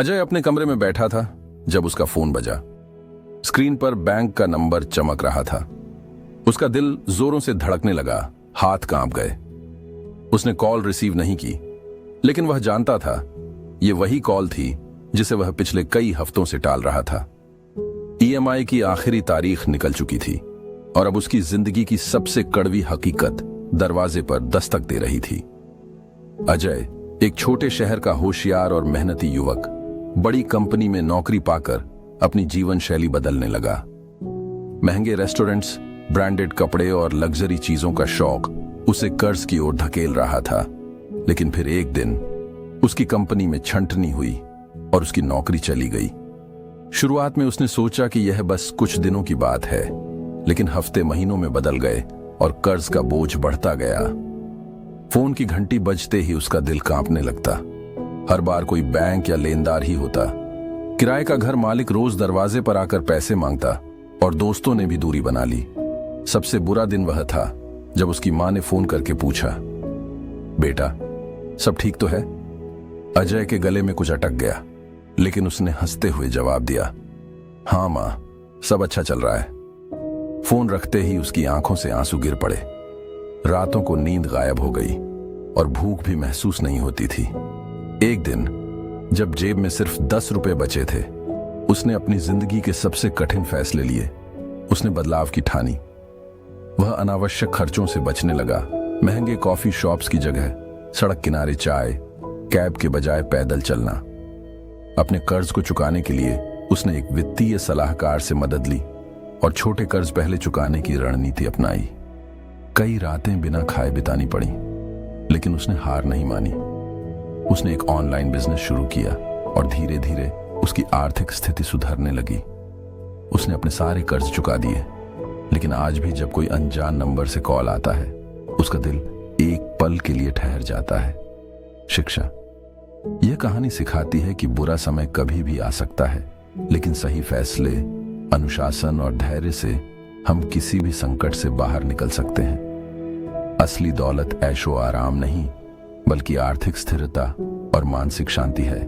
अजय अपने कमरे में बैठा था जब उसका फोन बजा। स्क्रीन पर बैंक का नंबर चमक रहा था। उसका दिल जोरों से धड़कने लगा, हाथ कांप गए। उसने कॉल रिसीव नहीं की, लेकिन वह जानता था यह वही कॉल थी जिसे वह पिछले कई हफ्तों से टाल रहा था। ईएमआई की आखिरी तारीख निकल चुकी थी और अब उसकी जिंदगी की सबसे कड़वी हकीकत दरवाजे पर दस्तक दे रही थी। अजय, एक छोटे शहर का होशियार और मेहनती युवक, बड़ी कंपनी में नौकरी पाकर अपनी जीवन शैली बदलने लगा। महंगे रेस्टोरेंट्स, ब्रांडेड कपड़े और लग्जरी चीजों का शौक उसे कर्ज की ओर धकेल रहा था। लेकिन फिर एक दिन उसकी कंपनी में छंटनी हुई और उसकी नौकरी चली गई। शुरुआत में उसने सोचा कि यह बस कुछ दिनों की बात है, लेकिन हफ्ते महीनों में बदल गए और कर्ज का बोझ बढ़ता गया। फोन की घंटी बजते ही उसका दिल कांपने लगता। हर बार कोई बैंक या लेनदार ही होता। किराए का घर मालिक रोज दरवाजे पर आकर पैसे मांगता और दोस्तों ने भी दूरी बना ली। सबसे बुरा दिन वह था जब उसकी मां ने फोन करके पूछा, बेटा सब ठीक तो है? अजय के गले में कुछ अटक गया, लेकिन उसने हंसते हुए जवाब दिया, हाँ मां, सब अच्छा चल रहा है। फोन रखते ही उसकी आंखों से आंसू गिर पड़े। रातों को नींद गायब हो गई और भूख भी महसूस नहीं होती थी। एक दिन जब जेब में सिर्फ 10 रुपए बचे थे, उसने अपनी जिंदगी के सबसे कठिन फैसले लिए। उसने बदलाव की ठानी। वह अनावश्यक खर्चों से बचने लगा। महंगे कॉफी शॉप्स की जगह सड़क किनारे चाय, कैब के बजाय पैदल चलना। अपने कर्ज को चुकाने के लिए उसने एक वित्तीय सलाहकार से मदद ली और छोटे कर्ज पहले चुकाने की रणनीति अपनाई। कई रातें बिना खाए बितानी पड़ी, लेकिन उसने हार नहीं मानी। उसने एक ऑनलाइन बिजनेस शुरू किया और धीरे धीरे उसकी आर्थिक स्थिति सुधरने लगी। उसने अपने सारे कर्ज चुका दिए, लेकिन आज भी जब कोई अनजान नंबर से कॉल आता है, उसका दिल एक पल के लिए ठहर जाता है। शिक्षा, यह कहानी सिखाती है कि बुरा समय कभी भी आ सकता है, लेकिन सही फैसले, अनुशासन और धैर्य से हम किसी भी संकट से बाहर निकल सकते हैं। असली दौलत ऐशो आराम नहीं, बल्कि आर्थिक स्थिरता और मानसिक शांति है।